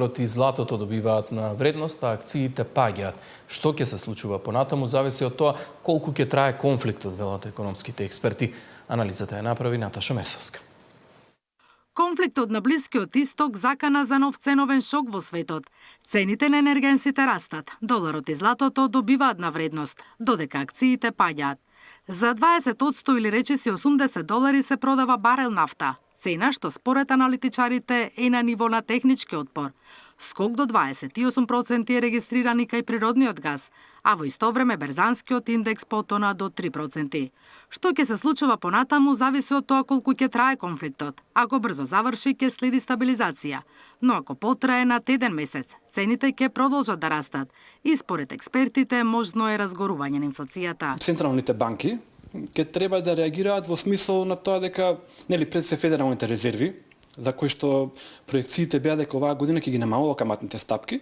И златото добиваат на вредност, а акциите паѓаат. Што ќе се случува понатаму зависи од тоа колку ќе трае конфликтот, велат економските експерти. Анализата ја направи Наташа Мерсовска. Конфликтот на Блискиот Исток закана за нов ценовен шок во светот. Цените на енергенсите растат, доларот и златото добиваат на вредност, додека акциите паѓаат. За 20% или речиси $80 се продава барел нафта, цена што според аналитичарите е на ниво на технички отпор. Скок до 28% е регистриран и кај природниот газ, а во исто време берзанскиот индекс потона до 3%. Што ќе се случува понатаму зависи од тоа колку ќе трае конфликтот. Ако брзо заврши, ќе следи стабилизација. Но ако потрае над 1 месец, цените ќе продолжат да растат. И според експертите, можно е разгорување на инфлацијата. Централните банки ќе треба да реагираат во смисол на тоа дека пред се федералните резерви, за кои што проекциите беа дека оваа година ќе ги намалува каматните стапки,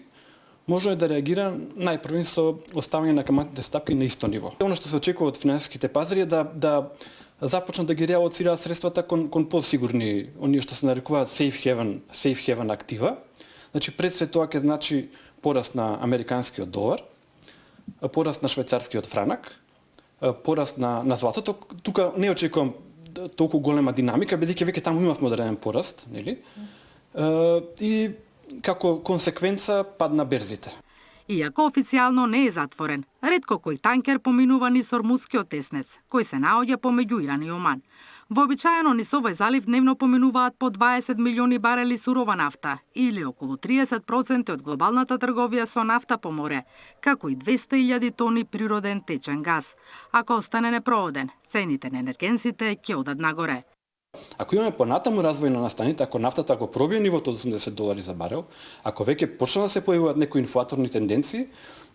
може да реагира најпрвен со оставање на каматните стапки на исто ниво. Оно што се очекува од финансиските пазари е да започнат да ги реалоцираат средствата кон посигурни, оние што се нарекуваат safe haven актива. Значи пред се тоа ќе значи пораст на американскиот долар, пораст на швајцарскиот франак, пораст на златото. Тука не очекувам толку голема динамика, бидејќи веќе таму имав модерен пораст, нели? И како консеквенца пад на берзите. Иако официјално не е затворен, ретко кој танкер поминува низ Ормудскиот теснец, кој се наоѓа помеѓу Иран и Оман. Вообичаено низ овој залив дневно поминуваат по 20 милиони барели сурова нафта, или околу 30% од глобалната трговија со нафта по море, како и 200.000 тони природен течен газ. Ако остане непроводен, цените на енергенсите ќе одат нагоре. Ако имаме понатаму развој на настаните, ако нафтата го пробие нивото од $80 за барел, ако веќе почна да се појавуваат некои инфлаторни тенденции,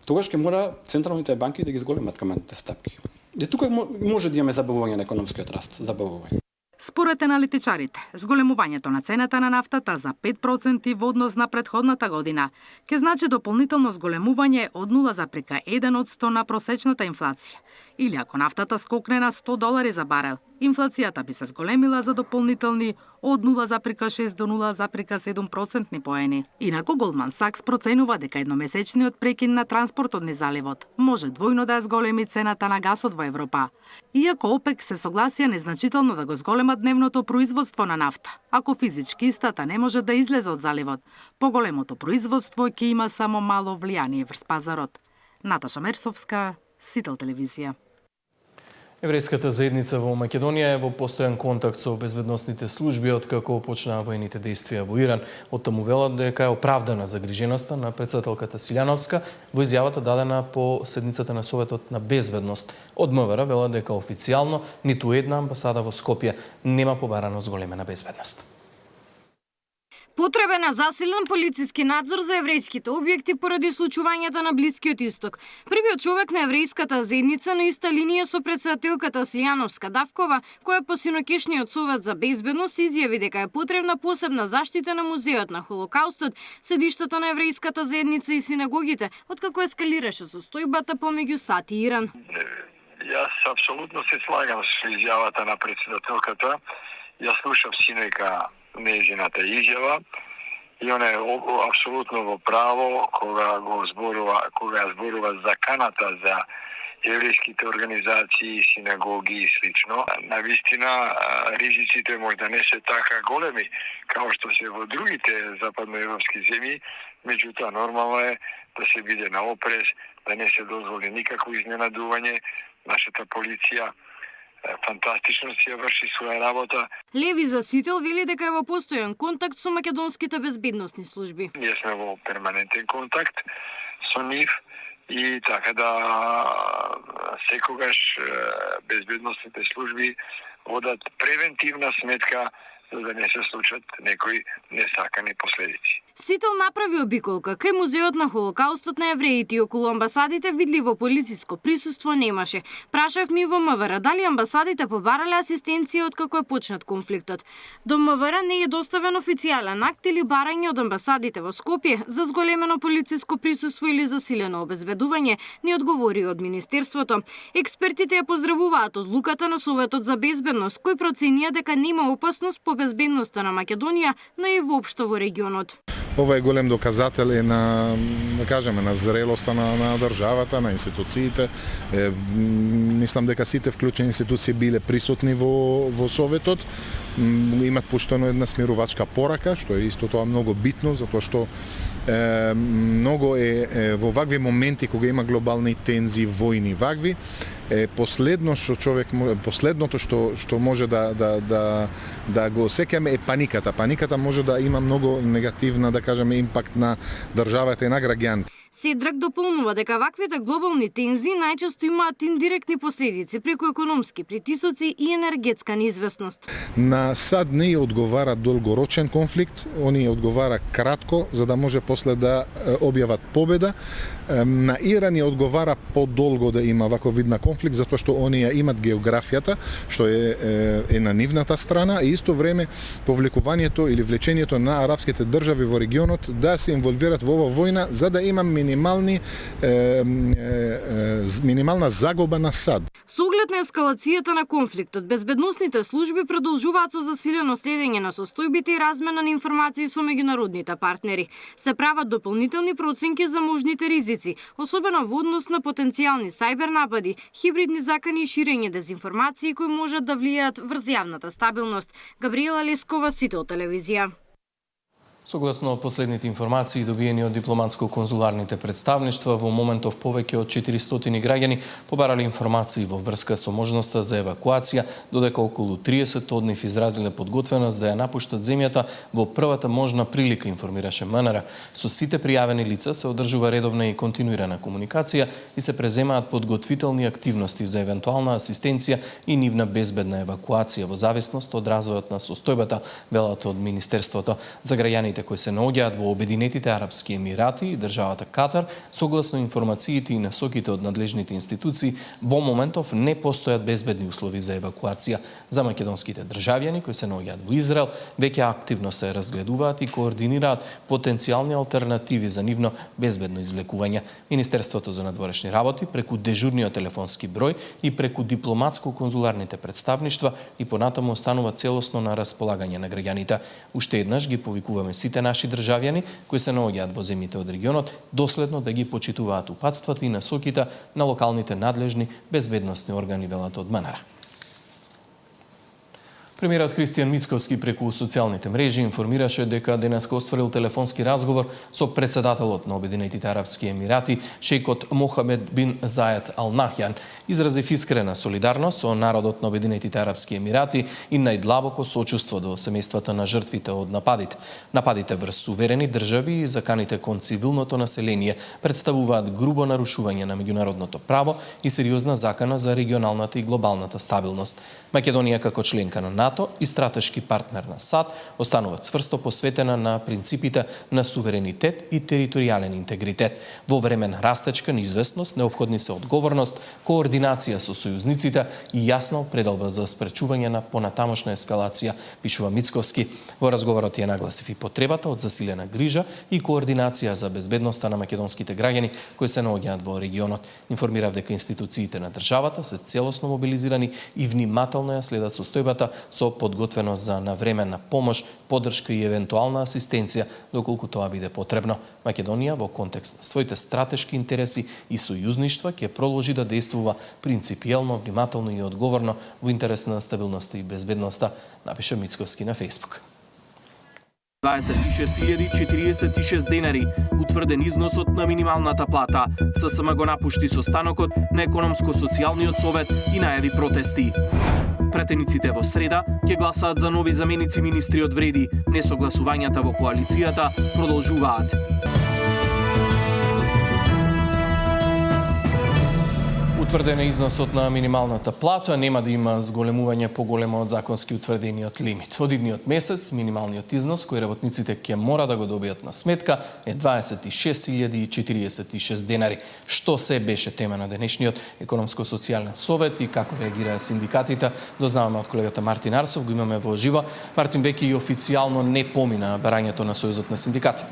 тогаш ќе мора централните банки да ги зголемат каматните стапки. И тука може да имаме забавување на економскиот раст, забавување. Според аналитичарите, зголемувањето на цената на нафтата за 5% во однос на претходната година ќе значи дополнително зголемување од 0,1% на просечната инфлација. Или ако нафтата скокне на $100 за барел, инфлацијата би се зголемила за дополнителни од 0,6 до 0,7% поени. Инаку Goldman Sachs проценува дека едномесечниот прекин на транспортот низ заливот може двојно да ја зголеми цената на гасот во Европа. Иако ОПЕК се согласија незначително да го зголемат дневното производство на нафта, ако физички истата не може да излезе од заливот, поголемото производство ќе има само мало влијание врз пазарот. Наташа Мерсовска, Сител телевизија. Еврејската заедница во Македонија е во постојан контакт со безбедносните служби откако почнаа војните действија во Иран. Оттаму велат дека е оправдана загриженоста на претседателката Силјановска во изјавата дадена по седницата на Советот на безбедност. Од МВР велат дека официјално ниту една амбасада во Скопје нема побарано зголемена безбедност. Потребен е засилен полициски надзор за еврејските објекти поради случувањата на Блискиот Исток. Првиот човек на еврејската заедница на иста линија со претседателката Силјановска Давкова, која по синокишниот совет за безбедност изјави дека е потребна посебна заштита на музеот на Холокаустот, седиштата на еврејската заедница и синагогите, откако ескалираше состојбата помеѓу САД и Иран. Јас апсолутно се слагам со изјавата на претседателката. Ја слушав синојка нејзината изјава и она е апсолутно во право кога ја зборува за каната за еврејските организации, синагоги и слично. Навистина ризиците можда не се така големи како што се во другите западноевропски земји, меѓутоа нормално е да се биде на опрез, да не се дозволи никакво изненадување. Нашата полиција фантастично си ја врши своја работа. Леви за Сител вели дека е во постојан контакт со македонските безбедносни служби. Ние сме во перманентен контакт со нив и така да секогаш безбедносните служби водат превентивна сметка за да не се случат некои несакани последици. Сител направи обиколка кај музеот на Холокаустот на евреите и околу амбасадите видливо полициско присуство немаше. Прашав ми во МВР дали амбасадите побарале асистенција откако е почнат конфликтот. До МВР не е доставен официјален акт или барање од амбасадите во Скопје за зголемено полициско присуство или засилено обезбедување, ни одговори од Министерството. Експертите ја поздравуваат одлуката на Советот за безбедност, кој проценија дека нема опасност по безбедноста на Македонија, но и воопшто во регионот. ова е голем доказател на, да кажеме, на зрелоста на државата, на институциите. Мислам дека сите вклучени институции биле присутни во Советот, имат поштено една смирувачка порака, што е исто тоа многу битно, затоа што многу е во вакви моменти кога има глобални тензии, војни вакви, последното што може да го осеќаме е паниката. Паниката може да има многу негативна, да кажеме, импакт на државата и на граѓаните. Седрак дополнува дека ваквите глобални тензии најчесто имаат индиректни последици преку економски притисоци и енергетска неизвестност. На САД не ја одговара долгорочен конфликт, они ја одговара кратко за да може после да објават победа. На Иран ја одговара подолго да има ваков вид на конфликт затоа што они ја имат географијата што е на нивната страна и исто време повлекувањето или влечењето на арапските држави во регионот да се инволвираат во оваа војна за да има минимална загуба на САД. Со оглед на ескалацијата на конфликтот, безбедносните служби продолжуваат со засилено следење на состојбите и размена на информации со меѓународните партнери. Се прават дополнителни проценки за можните ризици, особено во однос на потенцијални сајбер напади, хибридни закани и ширење дезинформации кои можат да влијаат врз јавната стабилност. Габриела Лескова, Сител телевизија. Согласно последните информации добиени од дипломатско-конзуларните представништва, во моментов повеќе од 400 граѓани побарале информации во врска со можноста за евакуација, додека околу 30 од нив изразиле подготвеност да ја напуштат земјата во првата можна прилика, информираше МНР. Со сите пријавени лица се одржува редовна и континуирана комуникација и се преземаат подготвителни активности за евентуална асистенција и нивна безбедна евакуација во зависност од развојот на состојбата, велат од Министерството. За граѓаните кои се наоѓаат во Обединетите арапски емирати и државата Катар, согласно информациите и насоките од надлежните институции, во моментов не постојат безбедни услови за евакуација. За македонските државјани кои се наоѓаат во Израел, веќе активно се разгледуваат и координираат потенцијални алтернативи за нивно безбедно извлекување. Министерството за надворешни работи преку дежурниот телефонски број и преку дипломатско-конзуларните представништва и понатаму останува целосно на располагање на граѓаните. Уште еднаш ги повикуваме сите наши државјани кои се наоѓаат во земјите од регионот доследно да ги почитуваат упатствата и насоките на локалните надлежни безбедносни органи, велат од МНР. Премиерот Христијан Мицковски преку социјалните мрежи информираше дека денеска остварил телефонски разговор со председателот на Обединетите арапски емирати, шејкот Мохамед бин Заед Ал Нахјан. Изразив искрена солидарност со народот на Обединетите арапски емирати и најдлабоко сочувство до семејствата на жртвите од нападите. Нападите врз суверени држави и заканите кон цивилното население представуваат грубо нарушување на меѓународното право и сериозна закана за регионалната и глобалната стабилност. Македонија како членка на НАТО и стратешки партнер на САД останува цврсто посветена на принципите на суверенитет и територијален интегритет. Во време на растечка неизвестност неопходни се одговорност, координација со сојузниците и јасна определба за спречување на понатамошна ескалација, пишува Мицковски. Во разговорот ја нагласив и потребата од засилена грижа и координација за безбедноста на македонските граѓани кои се наоѓаат во регионот. Информирав дека институциите на државата се целосно мобилизирани и внимателно ја следат состојбата со подготвеност за навременна помош, поддршка и евентуална асистенција доколку тоа биде потребно. Македонија во контекст на своите стратешки интереси и сојузништва ќе продолжи да действува принципиелно, внимателно и одговорно во интерес на стабилноста и безбедноста, напиша Мицковски на Фејсбук. 26.046 денари, утврден износот на минималната плата. ССМ го напушти состанокот на Економско-социјалниот совет и најави протести. Пратениците во среда ќе гласаат за нови заменици министри од вреди. Несогласувањата во коалицијата продолжуваат. Утврден е износот на минималната плата, нема да има зголемување поголемо од законски утврдениот лимит. Од идниот месец минималниот износ кој работниците ќе мора да го добијат на сметка е 26.046 денари. Што се беше тема на денешниот Економско-социјален совет и како реагираа синдикатите, дознаваме од колегата Мартин Арсов, го имаме во живо. Мартин, веќе и официјално не помина барањето на Сојузот на синдикати.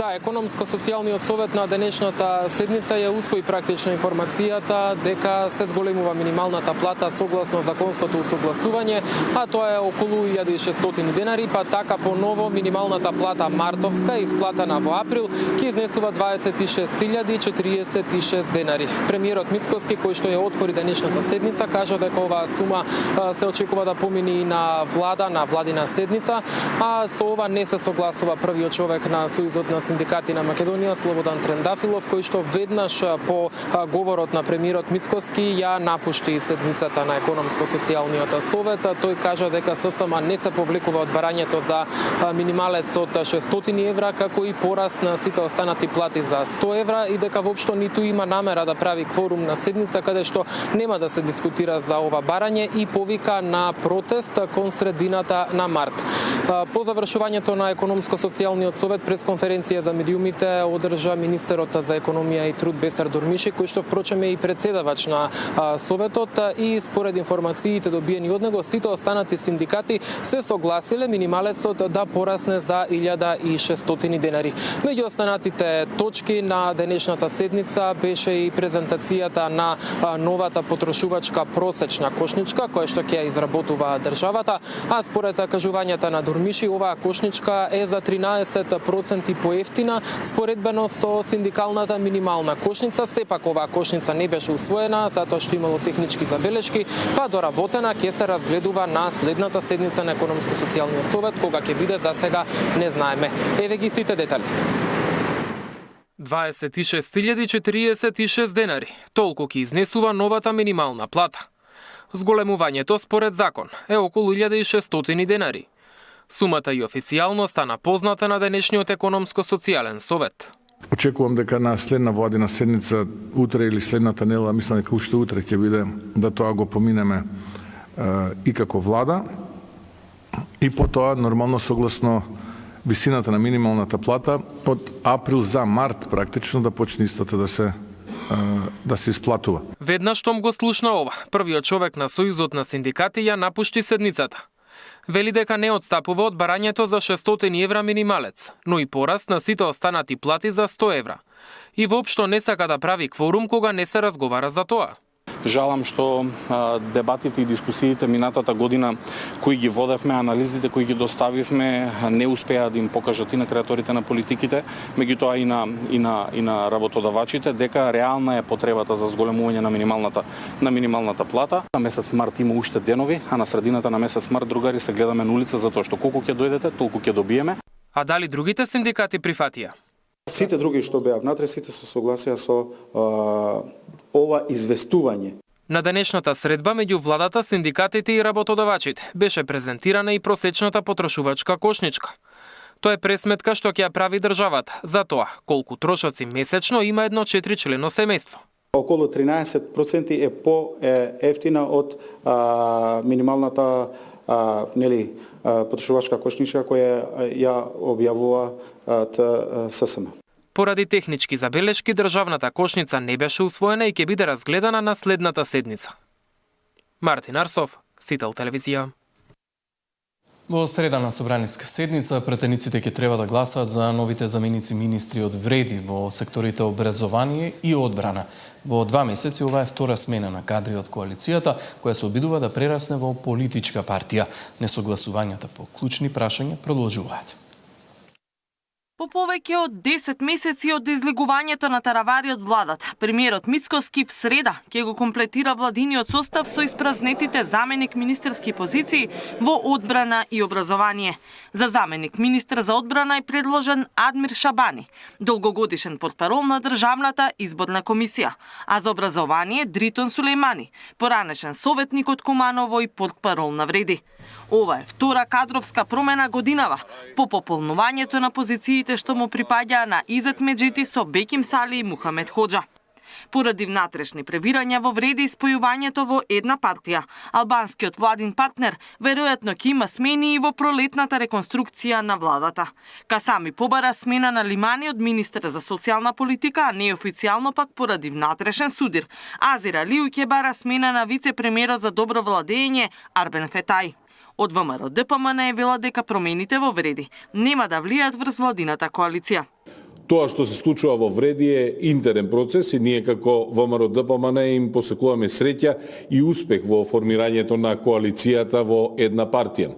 Да, економско-социјалниот совет на денешната седница ја усвои практично информацијата дека се зголемува минималната плата согласно законското усогласување, а тоа е околу 1600 денари, па така по ново минималната плата мартовска исплатена во април ќе изнесува 26.046 денари. Премиерот Мицкоски, кој што ја отвори денешната седница, кажа дека оваа сума се очекува да помине и на влада, на владина седница, а со ова не се согласува првиот човек на Сојузот на синдикати на Македонија, Слободан Трендафилов, кој што веднаш по говорот на премиерот Мицкоски ја напушти седницата на економско-социјалниот совет. Тој кажа дека ССМ не се повлекува од барањето за минималец од 600 евра, како и пораст на сите останати плати за 100 евра и дека воопшто ниту има намера да прави кворум на седница каде што нема да се дискутира за ова барање и повика на протест кон средината на март. По завршувањето на економско-социјалниот совет пресконференција за медиумите одржа министерот за економија и труд Бесар Дурмиши, кој што впрочем е и председавач на советот, и според информациите добиени од него сите останати синдикати се согласиле минималецот да порасне за 1600 денари. Меѓу останатите точки на денешната седница беше и презентацијата на новата потрошувачка просечна кошничка која што ќе ја изработува државата, а според кажувањата на Дурмиши оваа кошничка е за 13% поевтина споредбено со синдикалната минимална кошница. Сепак оваа кошница не беше усвоена затоа што имало технички забелешки, па доработена ќе се разгледува на следната седница на економско-социјалниот совет, кога ќе биде за сега не знаеме. Еве ги сите детали. 26.046 денари. Толку ќе изнесува новата минимална плата. Зголемувањето според закон е околу 1600 денари. Сумата и официјално стана позната на денешниот економско-социјален совет. Очекувам дека на следна владина седница, утре или следната недела, мислам дека уште утре ќе биде, да тоа го поминеме и како влада, и потоа нормално согласно висината на минималната плата од април за март практично да почне истата да се исплатува. Веднаш штом го слушна ова, првиот човек на Сојузот на синдикати ја напушти седницата. Вели дека не отстапува од барањето за 600 евра минималец, но и пораст на сите останати плати за 100 евра. И воопшто не сака да прави кворум кога не се разговара за тоа. Жалам што дебатите и дискусиите минатата година кои ги водевме, анализите кои ги доставивме, не успеа да им покажат и на креаторите на политиките, меѓутоа и на работодавачите дека реална е потребата за зголемување на минималната плата. На месец март има уште денови, а на средината на месец март, другари, се гледаме на улица затоа што колку ќе дојдете, толку ќе добиеме. А дали другите синдикати прифатија? Сите други што беа внатре, сите се согласија со ова известување. На денешната средба меѓу владата, синдикатите и работодавачите беше презентирана и просечната потрошувачка кошничка. Тоа е пресметка што ќе ја прави државата за тоа колку трошоци месечно има едно 4-члено семејство. Околу 13% е по-ефтина од минималната потрошувачка кошничка која ја објавува ССМ. Поради технички забелешки, државната кошница не беше усвоена и ќе биде разгледана на следната седница. Мартин Арсов, Сител телевизија. Во среда на собраниска седница, претениците ќе треба да гласаат за новите заменици министри од вреди во секторите образование и одбрана. Во 2 месеци ова е втора смена на кадри од коалицијата, која се обидува да прерасне во политичка партија. Несогласувањата по клучни прашања продолжуваат. По повеќе од 10 месеци од излегувањето на таравари од владата, премиерот Мицкоски в среда ќе го комплетира владиниот состав со испразнетите заменик министерски позиции во одбрана и образование. За заменик министер за одбрана е предложен Адмир Шабани, долгогодишен портпарол на Државната изборна комисија, а за образование Дритон Сулејмани, поранешен советник од Куманово и портпарол на вреди. Ова е втора кадровска промена годинава по пополнувањето на позициите што му припаѓаа на Изет Меджити со Беким Сали и Мухамед Ходжа. Поради внатрешни пребирања во вреди испојувањето во една партија, албанскиот владин партнер веројатно ќе има смени и во пролетната реконструкција на владата. Касами побара смена на Лимани од министер за социјална политика, а неофицијално пак поради внатрешен судир. Азир Алиу ќе бара смена на вице-премиерот за добро владење Арбен Фетај. Од ВМРО ДПМН е вела дека промените во вреди нема да влијат врз владината коалиција. Тоа што се случува во Вреди е интерен процес и ние како ВМРО-ДПМН им посекуваме среќа и успех во формирањето на коалицијата во една партија.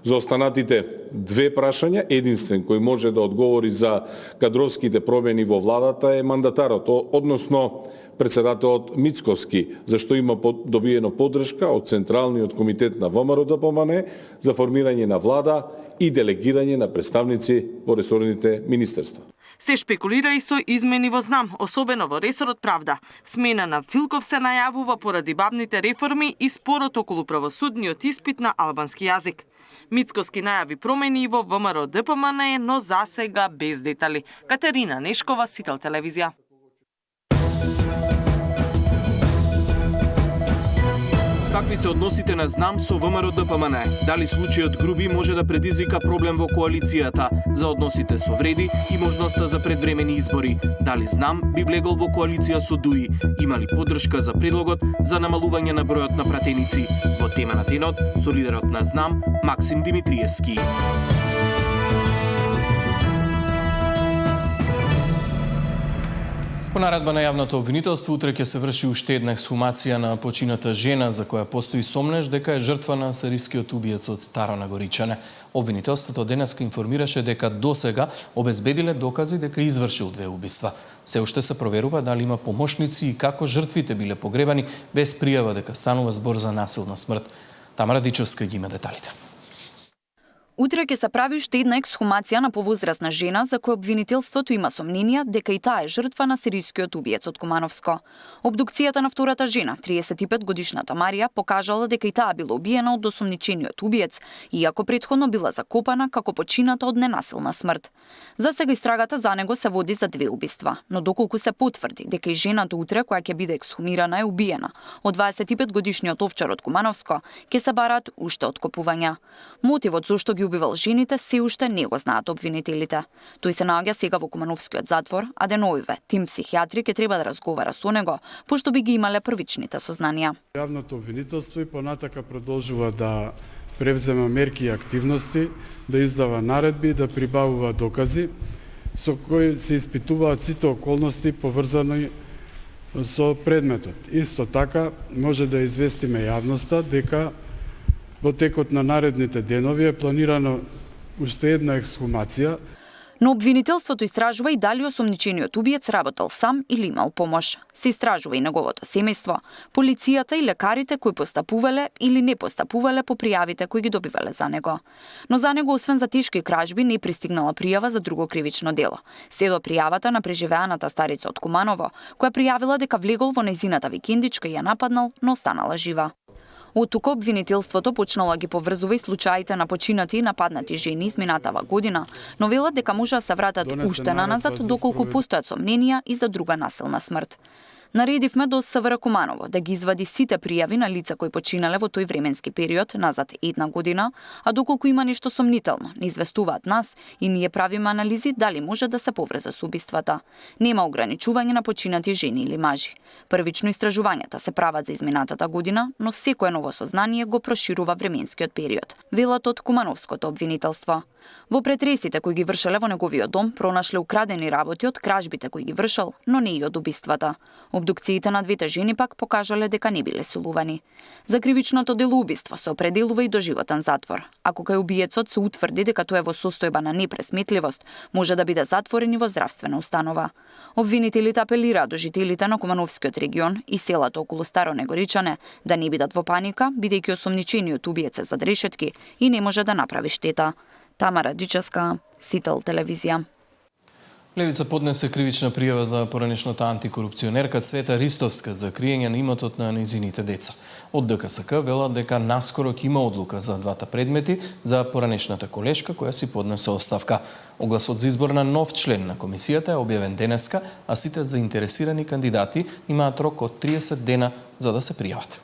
За останатите две прашања, единствен кој може да одговори за кадровските промени во владата е мандатарот, односно председателот Мицковски, зашто има добиено поддршка од Централниот комитет на ВМРО-ДПМН за формирање на влада и делегирање на представници во ресорните министерства. Се шпекулира и со измени во ЗНАМ, особено во ресорот правда. Смена на Филков се најавува поради бавните реформи и спорот околу правосудниот испит на албански јазик. Мицковски најави промени и во ВМРО-ДПМН, но засега без детали. Катерина Нешкова, Сител телевизија. Какви се односите на ЗНАМ со ВМРО-ДПМН? Дали случајот Груби може да предизвика проблем во коалицијата за односите со Вреди и можноста за предвремени избори? Дали ЗНАМ би влегол во коалиција со ДУИ? Има ли поддршка за предлогот за намалување на бројот на пратеници? Во тема на денот со лидерот на ЗНАМ Максим Димитриевски. По наредба на јавното обвинителство, утре ќе се врши уште една ексхумација на почината жена за која постои сомнеж дека е жртва на серискиот убиец од Старо Нагоричане. Обвинителството денеска информираше дека досега обезбедиле докази дека извршил две убиства. Се уште се проверува дали има помошници и како жртвите биле погребани без пријава дека станува збор за насилна смрт. Тамара Дичевска ги има деталите. Утре ќе се прави уште една ексхумација на повозрасна жена за која обвинителството има сомненија дека и таа е жртва на сирискиот убиец од Кумановско. Обдукцијата на втората жена, 35-годишната Марија, покажала дека и таа била убиена од осомничениот убиец, иако претходно била закопана како почината од ненасилна смрт. За сега истрагата за него се води за две убиства, но доколку се потврди дека и жената утре која ќе биде ексхумирана е убиена од 25-годишниот овчар од Кумановско, ќе се бараат уште откопувања. Мотивот зошто ги убивал жените се уште не го знаат обвинителите. Тој се наоѓа сега во Кумановскиот затвор, а деноиве тим психијатри ќе треба да разговара со него, пошто би ги имале првичните сознанија. Јавното обвинителство и понатака продолжува да превзема мерки и активности, да издава наредби, да прибавува докази со кои се испитуваат сите околности поврзани со предметот. Исто така може да известиме јавноста дека во текот на наредните денови е планирано уште една ексхумација. Но обвинителството истражува и дали осомничениот убиец работел сам или имал помош. Се истражува и неговото семејство, полицијата и лекарите кои постапувале или не постапувале по пријавите кои ги добивале за него. Но за него, освен за тешки кражби, не пристигнала пријава за друго кривично дело. Се до пријавата на преживеаната старица од Куманово, која пријавила дека влегол во нејзината викендичка и ја нападнал, но останала жива. Од тука обвинителството почнало ги поврзува и случаите на починати и нападнати жени изминатава година, но велат дека може да се вратат уште наназад доколку постојат сомненија и за друга насилна смрт. Наредивме до СВР Куманово да ги извади сите пријави на лица кои починале во тој временски период назад една година, а доколку има нешто сомнително, не известуваат нас и ние правиме анализи дали може да се поврза со убиствата. Нема ограничување на починати жени или мажи. Првично истражувањата се прават за изминатата година, но секое ново сознание го проширува временскиот период, велат од Кумановското обвинителство. Во претресите кои ги вршеле во неговиот дом пронашле украдени работи од кражбите кои ги вршел, но не и од убиствата. Обдукциите на двете жени пак покажале дека не биле силувани. За кривичното дело убиство се определува и доживотен затвор. Ако кај убиецот се утврди дека тој е во состојба на непресметливост, може да биде затворен и во здравствена установа. Обвинителите апелираат до жителите на Кумановскиот регион и селата околу Старо Негоричане да не бидат во паника, бидејќи осомничениот убиец е зад решетки и не може да направи штета. Тамара Дичевска, Сител телевизија. Левица поднесе кривична пријава за поранешната антикорупционерка Цвета Ристовска за криење на имотот на нејзините деца. Од ДКСК велат дека наскоро ќе има одлука за двата предмети за поранешната колешка која си поднесе оставка. Огласот за избор на нов член на комисијата е објавен денеска, а сите заинтересирани кандидати имаат рок од 30 дена за да се пријават.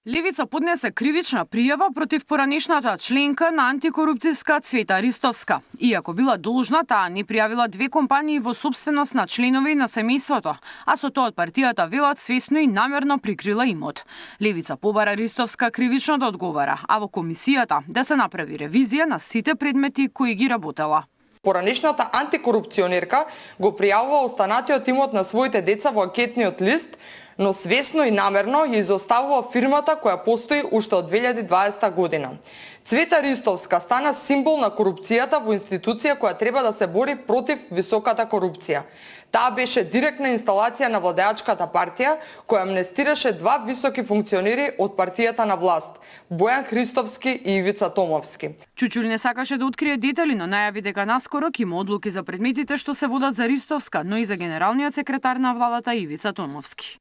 Левица поднесе кривична пријава против поранешната членка на антикорупцијска Цвета Ристовска. Иако била должна, таа не пријавила две компании во собственост на членови на семејството, а со тоа од партијата велат свесно и намерно прикрила имот. Левица побара Ристовска кривично да одговара, а во комисијата да се направи ревизија на сите предмети кои ги работела. Поранешната антикорупционерка го пријавува останатиот имот на своите деца во анкетниот лист, но свесно и намерно ја изоставува фирмата која постои уште од 2020 година. Цвета Ристовска стана символ на корупцијата во институција која треба да се бори против високата корупција. Таа беше директна инсталација на владеачката партија која амнестираше два високи функционери од партијата на власт, Бојан Христовски и Ивица Томовски. Чучул не сакаше да открие детали, но најави дека наскоро ќе има одлуки за предметите што се водат за Ристовска, но и за генералниот секретар на владата Ивица Томовски.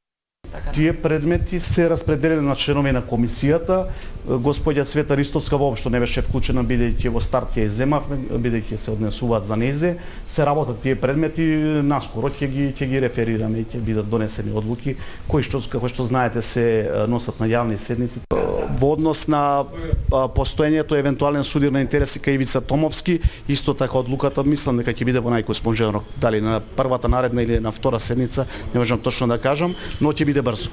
Тие предмети се распределени на членови на комисијата. Господја Цвета Ристовска воопшто не беше вклучена, бидејќи во старт ја земавме, бидејќи се однесуваат за незе. Се работат тие предмети, наскоро ќе ги реферираме и ќе бидат донесени одлуки, кои што, како што знаете, се носат на јавни седници. Во однос на постоењето евентуален судир на интереси кај Ивица Томовски, исто така одлуката мислам дека ќе биде во најкорспонден рок. Дали на првата наредна или на втора седница, не можам точно да кажам, но ќе биде брзо.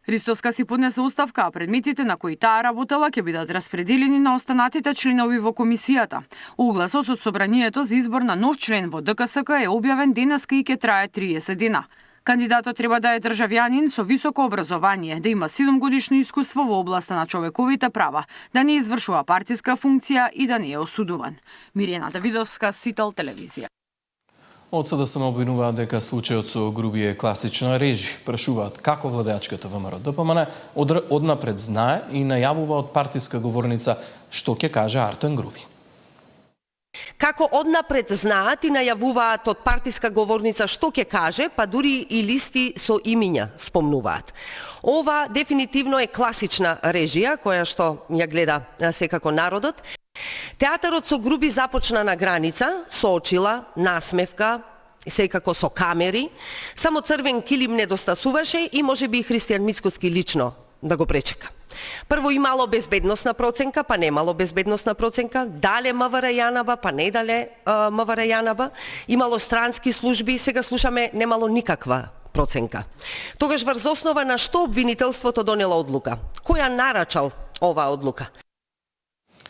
Ристовска си поднесе оставка, а предметите на кои таа работела ќе бидат распределени на останатите членови во комисијата. Огласот од собранието за избор на нов член во ДКСК е објавен денеска и ќе трае 30 дена. Кандидатот треба да е државјанин со високо образование, да има 7-годишно искуство во областа на човековите права, да не извршува партиска функција и да не е осудуван. Мирјана Давидовска, Сител телевизија. Од СДСМ обвинуваат дека случајот со Груби е класична режи. Прашуваат како владеачката ВМРО ДПМН однапред знае и најавува од партиска говорница што ќе каже Артан Груби. Како однапред знаат и најавуваат од партиска говорница што ќе каже, па дури и листи со имиња спомнуваат. Ова дефинитивно е класична режија која што ја гледа секако народот. Театарот со Груби започна на граница, со очила, насмевка, секако со камери, само црвен килим недостасуваше и можеби и Христијан Мицкоски лично да го пречека. Прво имало безбедносна проценка, па немало безбедносна проценка, дале МВР Јанаба, па не дале МВР Јанаба, имало странски служби, сега слушаме немало никаква проценка. Тогаш врз основа на што обвинителството донело одлука? Која нарачал оваа одлука?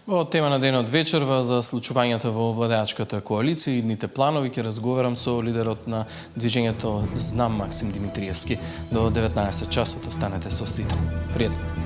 Во тема на денот вечерва за случувањата во владеачката коалиција и идните планови ќе разговарам со лидерот на движењето Знам Максим Димитриевски. До 19 часот останете со Сител. Пријатно.